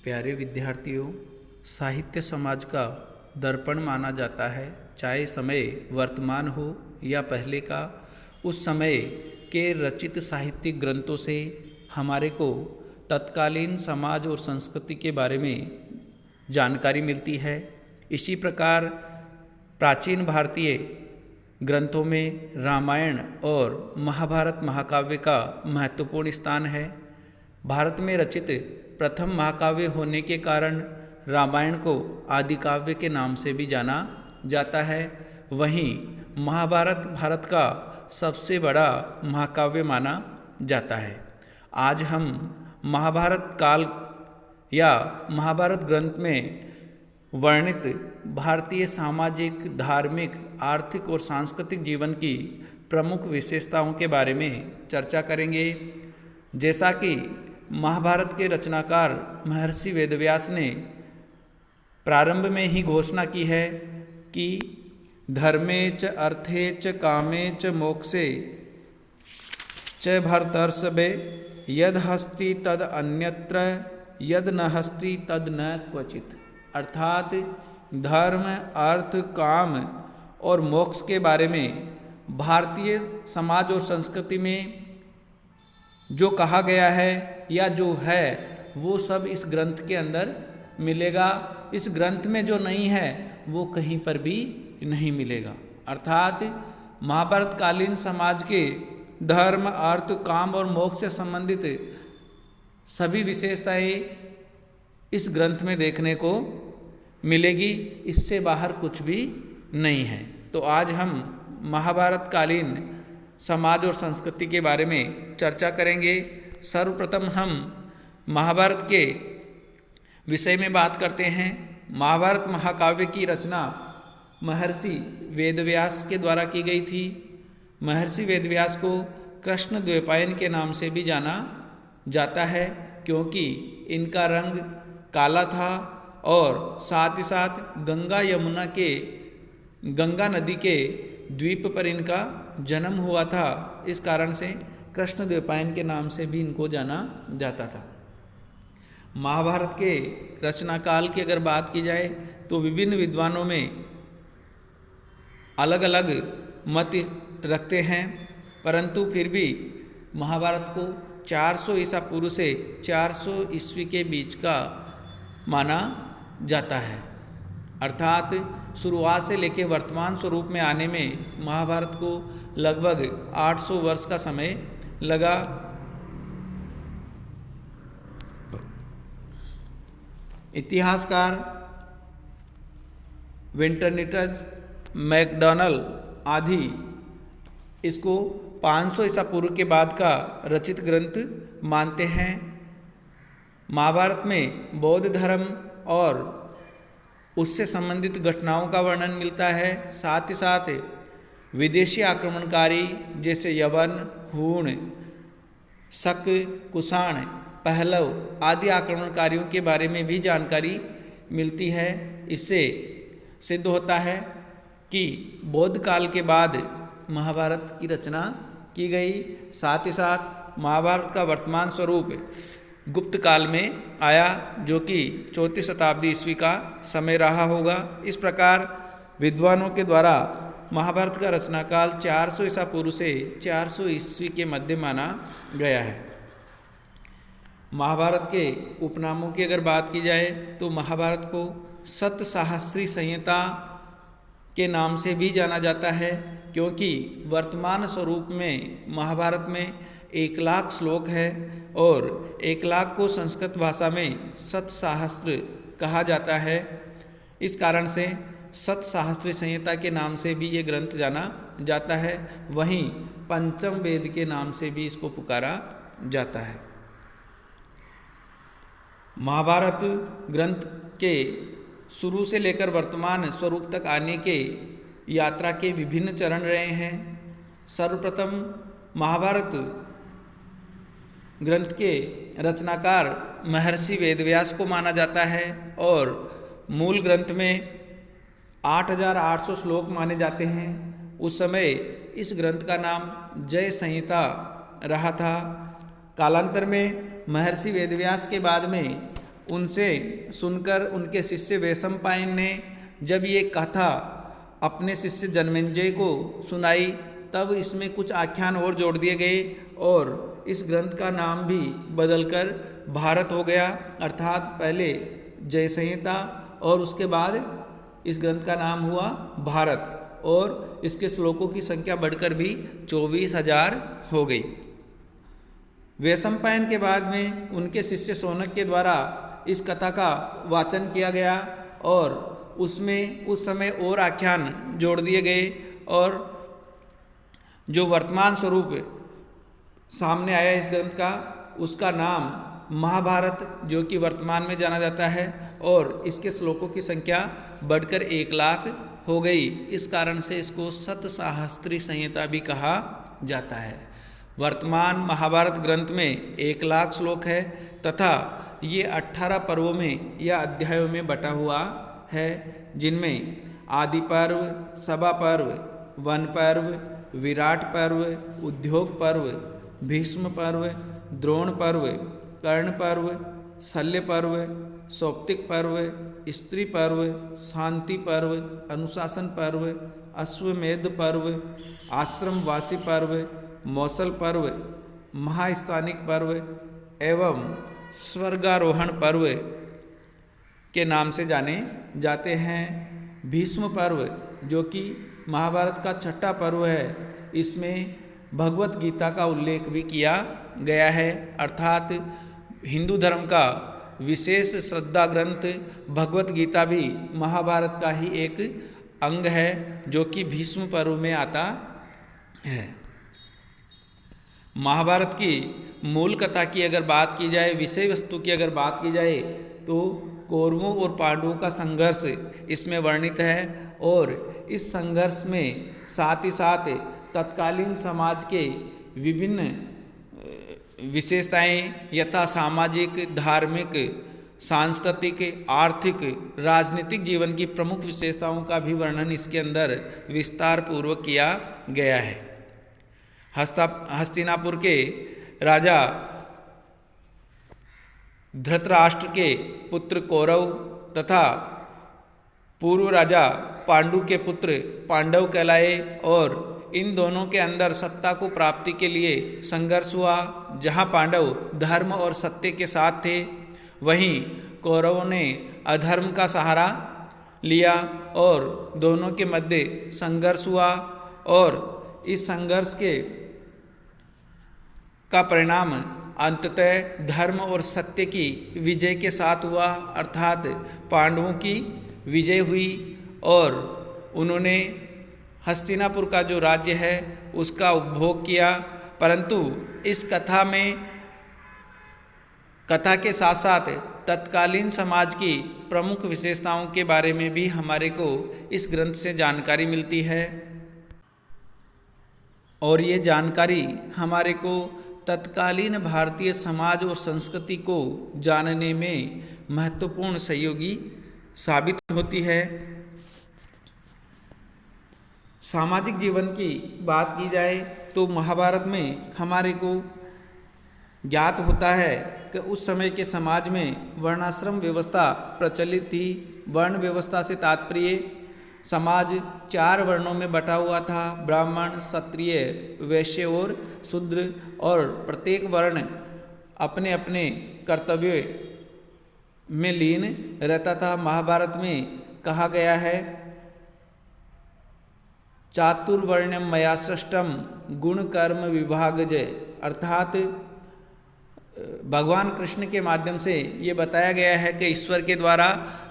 प्यारे विद्यार्थियों, साहित्य समाज का दर्पण माना जाता है। चाहे समय वर्तमान हो या पहले का, उस समय के रचित साहित्यिक ग्रंथों से हमारे को तत्कालीन समाज और संस्कृति के बारे में जानकारी मिलती है। इसी प्रकार प्राचीन भारतीय ग्रंथों में रामायण और महाभारत महाकाव्य का महत्वपूर्ण स्थान है। भारत में रचित प्रथम महाकाव्य होने के कारण रामायण को आदि काव्य के नाम से भी जाना जाता है। वहीं महाभारत भारत का सबसे बड़ा महाकाव्य माना जाता है। आज हम महाभारत काल या महाभारत ग्रंथ में वर्णित भारतीय सामाजिक, धार्मिक, आर्थिक और सांस्कृतिक जीवन की प्रमुख विशेषताओं के बारे में चर्चा करेंगे। जैसा कि महाभारत के रचनाकार महर्षि वेदव्यास ने प्रारंभ में ही घोषणा की है कि धर्मे च अर्थे च कामे च मोक्षे च भरतर्षभे यद हस्ति तद अन्यत्र यद न हस्ति तद न क्वचित। अर्थात धर्म, अर्थ, काम और मोक्ष के बारे में भारतीय समाज और संस्कृति में जो कहा गया है या जो है वो सब इस ग्रंथ के अंदर मिलेगा। इस ग्रंथ में जो नहीं है वो कहीं पर भी नहीं मिलेगा। अर्थात महाभारत कालीन समाज के धर्म, अर्थ, काम और मोक्ष से संबंधित सभी विशेषताएं इस ग्रंथ में देखने को मिलेगी। इससे बाहर कुछ भी नहीं है। तो आज हम महाभारत कालीन समाज और संस्कृति के बारे में चर्चा करेंगे। सर्वप्रथम हम महाभारत के विषय में बात करते हैं। महाभारत महाकाव्य की रचना महर्षि वेदव्यास के द्वारा की गई थी। महर्षि वेदव्यास को कृष्ण द्वैपायन के नाम से भी जाना जाता है, क्योंकि इनका रंग काला था और साथ ही साथ गंगा नदी के द्वीप पर इनका जन्म हुआ था। इस कारण से कृष्ण द्वैपायन के नाम से भी इनको जाना जाता था। महाभारत के रचना काल की अगर बात की जाए तो विभिन्न विद्वानों में अलग अलग मत रखते हैं, परंतु फिर भी महाभारत को 400 ईसा पूर्व से 400 ईस्वी के बीच का माना जाता है। अर्थात शुरुआत से लेकर वर्तमान स्वरूप में आने में महाभारत को लगभग 800 वर्ष का समय लगा। इतिहासकार विंटरनिटज, मैकडॉनल आदि इसको 500 ईसा पूर्व के बाद का रचित ग्रंथ मानते हैं। महाभारत में बौद्ध धर्म और उससे संबंधित घटनाओं का वर्णन मिलता है। साथ ही साथ विदेशी आक्रमणकारी जैसे यवन, हूण, शक, कुषाण, पहलव आदि आक्रमणकारियों के बारे में भी जानकारी मिलती है। इससे सिद्ध होता है कि बौद्ध काल के बाद महाभारत की रचना की गई। साथ ही साथ महाभारत का वर्तमान स्वरूप गुप्त काल में आया, जो कि 4वीं शताब्दी ईस्वी का समय रहा होगा। इस प्रकार विद्वानों के द्वारा महाभारत का रचनाकाल 400 ईसा पूर्व से 400 ईस्वी के मध्य माना गया है। महाभारत के उपनामों की अगर बात की जाए तो महाभारत को सतसाहस्री संहिता के नाम से भी जाना जाता है, क्योंकि वर्तमान स्वरूप में महाभारत में 1,00,000 श्लोक है और 1,00,000 को संस्कृत भाषा में सतसाहस्र कहा जाता है। इस कारण से सतसाहस्री संहिता के नाम से भी ये ग्रंथ जाना जाता है। वहीं पंचम वेद के नाम से भी इसको पुकारा जाता है। महाभारत ग्रंथ के शुरू से लेकर वर्तमान स्वरूप तक आने के यात्रा के विभिन्न चरण रहे हैं। सर्वप्रथम महाभारत ग्रंथ के रचनाकार महर्षि वेदव्यास को माना जाता है और मूल ग्रंथ में 8,800 श्लोक माने जाते हैं। उस समय इस ग्रंथ का नाम जय संहिता रहा था। कालांतर में महर्षि वेदव्यास के बाद में उनसे सुनकर उनके शिष्य वैशंपायन ने जब ये कथा अपने शिष्य जन्मेजय को सुनाई, तब इसमें कुछ आख्यान और जोड़ दिए गए और इस ग्रंथ का नाम भी बदलकर भारत हो गया। अर्थात पहले जय संहिता और उसके बाद इस ग्रंथ का नाम हुआ भारत, और इसके श्लोकों की संख्या बढ़कर भी 24,000 हो गई। वैशंपायन के बाद में उनके शिष्य शौनक के द्वारा इस कथा का वाचन किया गया और उसमें उस समय और आख्यान जोड़ दिए गए, और जो वर्तमान स्वरूप सामने आया इस ग्रंथ का, उसका नाम महाभारत, जो कि वर्तमान में जाना जाता है, और इसके श्लोकों की संख्या बढ़कर 1,00,000 हो गई। इस कारण से इसको शतसाहस्त्री संहिता भी कहा जाता है। वर्तमान महाभारत ग्रंथ में 1,00,000 श्लोक है तथा ये 18 पर्वों में या अध्यायों में बटा हुआ है, जिनमें आदि पर्व, सभा पर्व, वन पर्व, विराट पर्व, उद्योग पर्व, भीष्म पर्व, द्रोण पर्व, कर्ण पर्व, शल्य पर्व, सौप्तिक पर्व, स्त्री पर्व, शांति पर्व, अनुशासन पर्व, अश्वमेध पर्व, आश्रमवासी पर्व, मौसल पर्व, महास्थानिक पर्व एवं स्वर्गारोहण पर्व के नाम से जाने जाते हैं। भीष्म पर्व, जो कि महाभारत का 6ठा पर्व है, इसमें भगवत गीता का उल्लेख भी किया गया है। अर्थात हिंदू धर्म का विशेष श्रद्धा ग्रंथ भगवत गीता भी महाभारत का ही एक अंग है, जो कि भीष्म पर्व में आता है। महाभारत की मूल कथा की अगर बात की जाए, विषय वस्तु की अगर बात की जाए, तो कौरवों और पांडवों का संघर्ष इसमें वर्णित है, और इस संघर्ष में साथ ही साथ तत्कालीन समाज के विभिन्न विशेषताएं यथा सामाजिक, धार्मिक, सांस्कृतिक, आर्थिक, राजनीतिक जीवन की प्रमुख विशेषताओं का भी वर्णन इसके अंदर विस्तार पूर्वक किया गया है। हस्तिनापुर के राजा धृतराष्ट्र के पुत्र कौरव तथा पूर्व राजा पांडु के पुत्र पांडव कहलाए, और इन दोनों के अंदर सत्ता को प्राप्ति के लिए संघर्ष हुआ। जहां पांडव धर्म और सत्य के साथ थे, वहीं कौरवों ने अधर्म का सहारा लिया और दोनों के मध्य संघर्ष हुआ, और इस संघर्ष का परिणाम अंततः धर्म और सत्य की विजय के साथ हुआ। अर्थात पांडवों की विजय हुई और उन्होंने हस्तिनापुर का जो राज्य है उसका उपभोग किया। परंतु इस कथा में, कथा के साथ साथ तत्कालीन समाज की प्रमुख विशेषताओं के बारे में भी हमारे को इस ग्रंथ से जानकारी मिलती है, और ये जानकारी हमारे को तत्कालीन भारतीय समाज और संस्कृति को जानने में महत्वपूर्ण सहयोगी साबित होती है। सामाजिक जीवन की बात की जाए तो महाभारत में हमारे को ज्ञात होता है कि उस समय के समाज में वर्णाश्रम व्यवस्था प्रचलित थी। वर्ण व्यवस्था से तात्पर्य समाज 4 वर्णों में बटा हुआ था, ब्राह्मण, क्षत्रिय, वैश्य और शूद्र, और प्रत्येक वर्ण अपने अपने कर्तव्य में लीन रहता था। महाभारत में कहा गया है, चातुर्वर्ण्यम मया सृष्टम गुण कर्म विभागजय, अर्थात भगवान कृष्ण के माध्यम से ये बताया गया है कि ईश्वर के द्वारा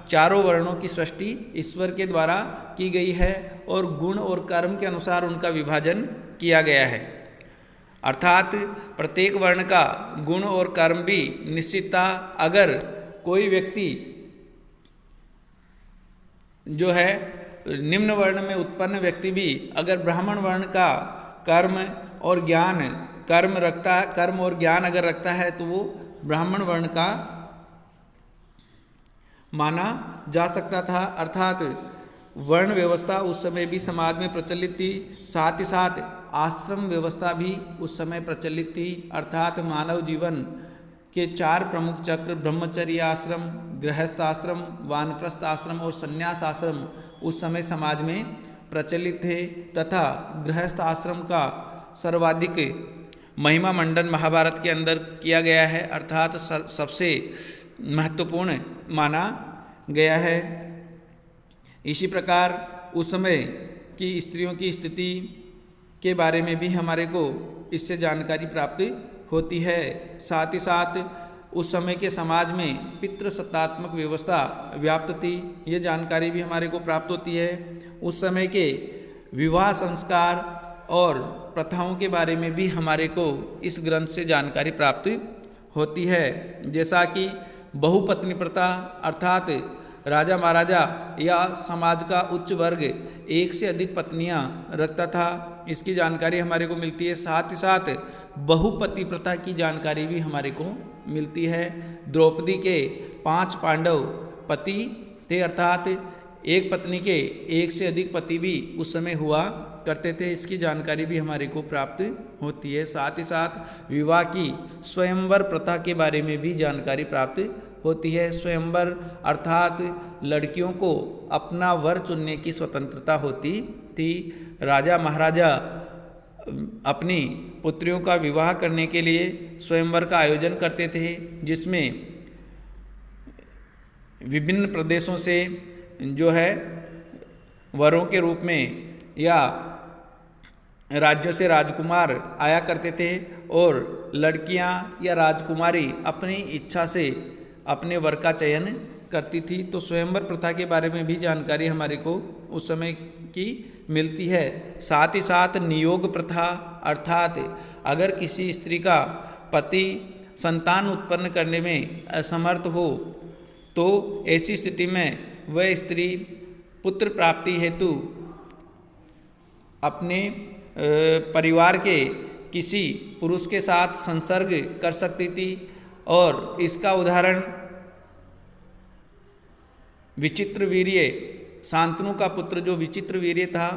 चारों वर्णों की सृष्टि ईश्वर के द्वारा की गई है और गुण और कर्म के अनुसार उनका विभाजन किया गया है। अर्थात प्रत्येक वर्ण का गुण और कर्म भी निश्चित था। अगर कोई व्यक्ति जो है निम्न वर्ण में उत्पन्न व्यक्ति भी अगर ब्राह्मण वर्ण का कर्म और ज्ञान कर्म और ज्ञान अगर रखता है तो वो ब्राह्मण वर्ण का माना जा सकता था। अर्थात वर्ण व्यवस्था उस समय भी समाज में प्रचलित थी। साथ ही साथ आश्रम व्यवस्था भी उस समय प्रचलित थी। अर्थात मानव जीवन के 4 प्रमुख चक्र ब्रह्मचर्य आश्रम, गृहस्थ आश्रम, वानप्रस्थ आश्रम और संन्यास आश्रम उस समय समाज में प्रचलित थे तथा गृहस्थ आश्रम का सर्वाधिक महिमा मंडन महाभारत के अंदर किया गया है, अर्थात सबसे महत्वपूर्ण माना गया है। इसी प्रकार उस समय की स्त्रियों की स्थिति के बारे में भी हमारे को इससे जानकारी प्राप्त होती है। साथ ही साथ उस समय के समाज में पितृसत्तात्मक व्यवस्था व्याप्त थी, ये जानकारी भी हमारे को प्राप्त होती है। उस समय के विवाह संस्कार और प्रथाओं के बारे में भी हमारे को इस ग्रंथ से जानकारी प्राप्त होती है, जैसा कि बहुपत्नी प्रथा अर्थात राजा महाराजा या समाज का उच्च वर्ग एक से अधिक पत्नियां रखता था, इसकी जानकारी हमारे को मिलती है। साथ ही साथ बहुपति प्रथा की जानकारी भी हमारे को मिलती है। द्रौपदी के 5 पांडव पति थे, अर्थात एक पत्नी के एक से अधिक पति भी उस समय हुआ करते थे, इसकी जानकारी भी हमारे को प्राप्त होती है। साथ ही साथ विवाह की स्वयंवर प्रथा के बारे में भी जानकारी प्राप्त होती है। स्वयंवर अर्थात लड़कियों को अपना वर चुनने की स्वतंत्रता होती थी। राजा महाराजा अपनी पुत्रियों का विवाह करने के लिए स्वयंवर का आयोजन करते थे, जिसमें विभिन्न प्रदेशों से जो है वरों के रूप में या राज्यों से राजकुमार आया करते थे और लड़कियां या राजकुमारी अपनी इच्छा से अपने वर का चयन करती थी। तो स्वयंवर प्रथा के बारे में भी जानकारी हमारे को उस समय की मिलती है। साथ ही साथ नियोग प्रथा अर्थात अगर किसी स्त्री का पति संतान उत्पन्न करने में असमर्थ हो तो ऐसी स्थिति में वह स्त्री पुत्र प्राप्ति हेतु अपने परिवार के किसी पुरुष के साथ संसर्ग कर सकती थी, और इसका उदाहरण विचित्र वीर्य शांतनु का पुत्र जो विचित्र वीर्य था,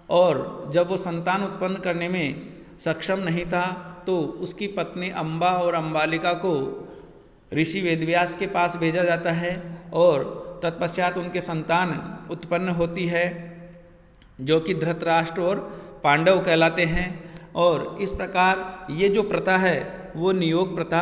और जब वो संतान उत्पन्न करने में सक्षम नहीं था तो उसकी पत्नी अम्बा और अम्बालिका को ऋषि वेदव्यास के पास भेजा जाता है और तत्पश्चात उनके संतान उत्पन्न होती है, जो कि धृतराष्ट्र और पांडव कहलाते हैं। और इस प्रकार ये जो प्रथा है वो नियोग प्रथा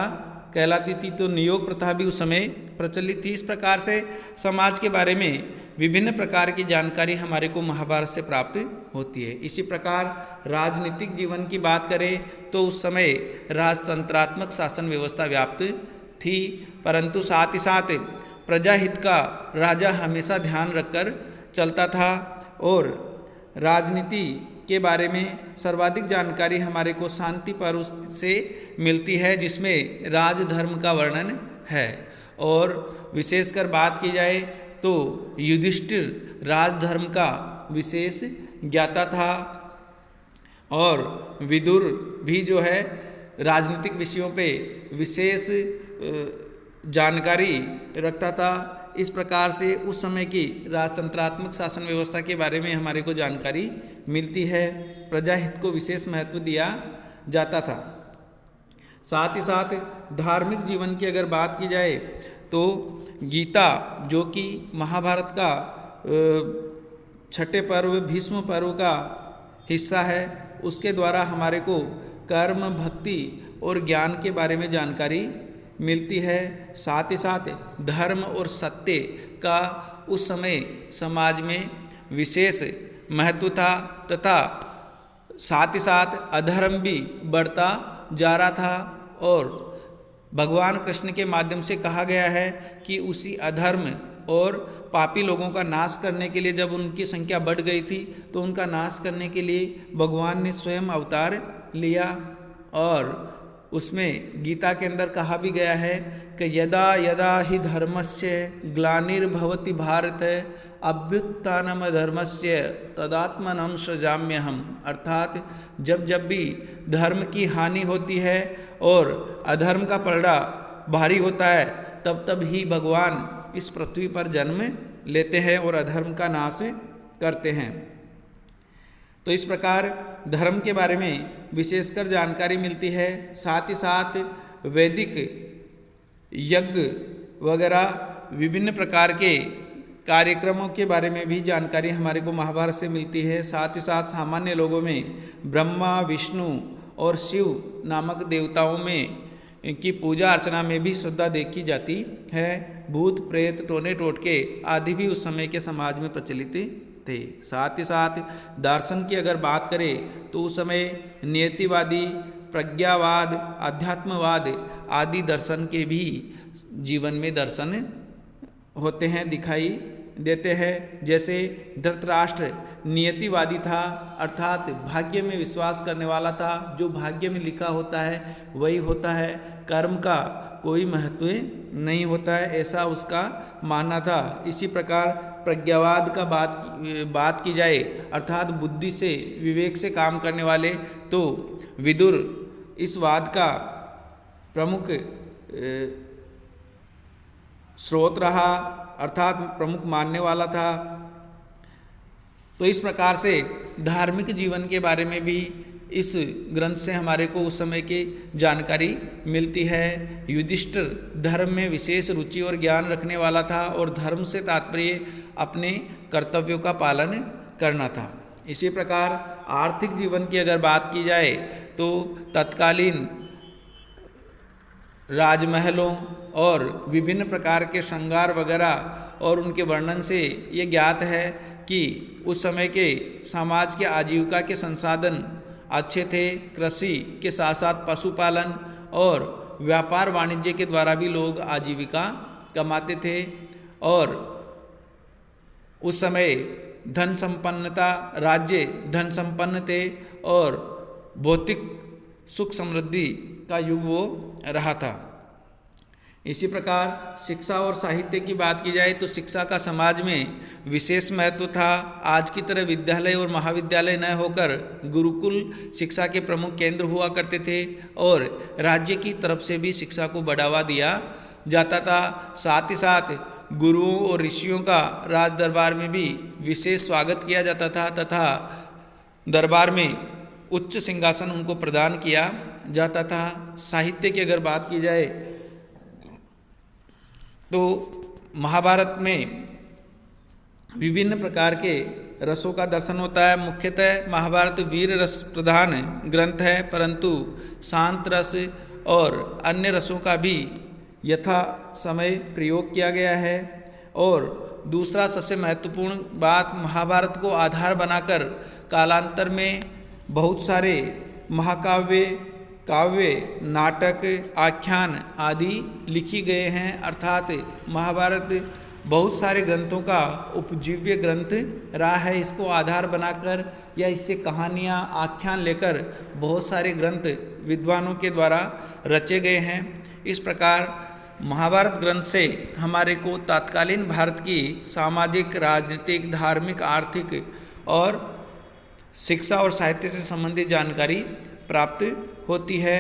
कहलाती थी। तो नियोग प्रथा भी उस समय प्रचलित थी। इस प्रकार से समाज के बारे में विभिन्न प्रकार की जानकारी हमारे को महाभारत से प्राप्त होती है। इसी प्रकार राजनीतिक जीवन की बात करें तो उस समय राजतंत्रात्मक शासन व्यवस्था व्याप्त थी, परंतु साथ ही साथ प्रजाहित का राजा हमेशा ध्यान रखकर चलता था। और राजनीति के बारे में सर्वाधिक जानकारी हमारे को शांति पर्व से मिलती है, जिसमें राजधर्म का वर्णन है। और विशेषकर बात की जाए तो युधिष्ठिर राजधर्म का विशेष ज्ञाता था, और विदुर भी जो है राजनीतिक विषयों पे विशेष जानकारी रखता था। इस प्रकार से उस समय की राजतंत्रात्मक शासन व्यवस्था के बारे में हमारे को जानकारी मिलती है। प्रजाहित को विशेष महत्व दिया जाता था। साथ ही साथ धार्मिक जीवन की अगर बात की जाए तो गीता, जो कि महाभारत का छठे पर्व भीष्म पर्व का हिस्सा है, उसके द्वारा हमारे को कर्म, भक्ति और ज्ञान के बारे में जानकारी मिलती है। साथ ही साथ धर्म और सत्य का उस समय समाज में विशेष महत्व था, तथा साथ ही साथ अधर्म भी बढ़ता जा रहा था। और भगवान कृष्ण के माध्यम से कहा गया है कि उसी अधर्म और पापी लोगों का नाश करने के लिए जब उनकी संख्या बढ़ गई थी तो उनका नाश करने के लिए भगवान ने स्वयं अवतार लिया। और उसमें गीता के अंदर कहा भी गया है कि यदा यदा ही धर्मस्य ग्लानिर्भवति भारत अभ्युत्थानम धर्मस्य तदात्मनं सृजाम्यहम्। अर्थात जब जब भी धर्म की हानि होती है और अधर्म का पलड़ा भारी होता है, तब तब ही भगवान इस पृथ्वी पर जन्म लेते हैं और अधर्म का नाश करते हैं। तो इस प्रकार धर्म के बारे में विशेषकर जानकारी मिलती है। साथ ही साथ वैदिक यज्ञ वगैरह विभिन्न प्रकार के कार्यक्रमों के बारे में भी जानकारी हमारे को महाभारत से मिलती है। साथ ही साथ सामान्य लोगों में ब्रह्मा, विष्णु और शिव नामक देवताओं में की पूजा अर्चना में भी श्रद्धा देखी जाती है। भूत प्रेत, टोने टोटके आदि भी उस समय के समाज में प्रचलित थे। साथ ही साथ दर्शन की अगर बात करें तो उस समय नियतिवादी, प्रज्ञावाद, अध्यात्मवाद आदि दर्शन के भी जीवन में दर्शन होते हैं, दिखाई देते हैं। जैसे धृतराष्ट्र नियतिवादी था, अर्थात भाग्य में विश्वास करने वाला था। जो भाग्य में लिखा होता है वही होता है, कर्म का कोई महत्व नहीं होता है, ऐसा उसका मानना था। इसी प्रकार प्रज्ञावाद का बात की जाए, अर्थात बुद्धि से, विवेक से काम करने वाले, तो विदुर इस वाद का प्रमुख स्रोत रहा, अर्थात प्रमुख मानने वाला था। तो इस प्रकार से धार्मिक जीवन के बारे में भी इस ग्रंथ से हमारे को उस समय की जानकारी मिलती है। युधिष्ठिर धर्म में विशेष रुचि और ज्ञान रखने वाला था और धर्म से तात्पर्य अपने कर्तव्यों का पालन करना था। इसी प्रकार आर्थिक जीवन की अगर बात की जाए तो तत्कालीन राजमहलों और विभिन्न प्रकार के श्रृंगार वगैरह और उनके वर्णन से ये ज्ञात है कि उस समय के समाज के आजीविका के संसाधन अच्छे थे। कृषि के साथ साथ पशुपालन और व्यापार वाणिज्य के द्वारा भी लोग आजीविका कमाते थे और उस समय धन संपन्नता, राज्य धन संपन्न थे और भौतिक सुख समृद्धि का युग वो रहा था। इसी प्रकार शिक्षा और साहित्य की बात की जाए तो शिक्षा का समाज में विशेष महत्व था। आज की तरह विद्यालय और महाविद्यालय न होकर गुरुकुल शिक्षा के प्रमुख केंद्र हुआ करते थे और राज्य की तरफ से भी शिक्षा को बढ़ावा दिया जाता था। साथ ही साथ गुरुओं और ऋषियों का राज दरबार में भी विशेष स्वागत किया जाता था तथा दरबार में उच्च सिंहासन उनको प्रदान किया जाता था। साहित्य की अगर बात की जाए तो महाभारत में विभिन्न प्रकार के रसों का दर्शन होता है। मुख्यतः महाभारत वीर रस प्रधान ग्रंथ है, परंतु शांत रस और अन्य रसों का भी यथा समय प्रयोग किया गया है। और दूसरा सबसे महत्वपूर्ण बात, महाभारत को आधार बनाकर कालांतर में बहुत सारे महाकाव्य, काव्य, नाटक, आख्यान आदि लिखी गए हैं। अर्थात महाभारत बहुत सारे ग्रंथों का उपजीव्य ग्रंथ रहा है। इसको आधार बनाकर या इससे कहानियाँ, आख्यान लेकर बहुत सारे ग्रंथ विद्वानों के द्वारा रचे गए हैं। इस प्रकार महाभारत ग्रंथ से हमारे को तत्कालीन भारत की सामाजिक, राजनीतिक, धार्मिक, आर्थिक और शिक्षा और साहित्य से संबंधित जानकारी प्राप्त होती है।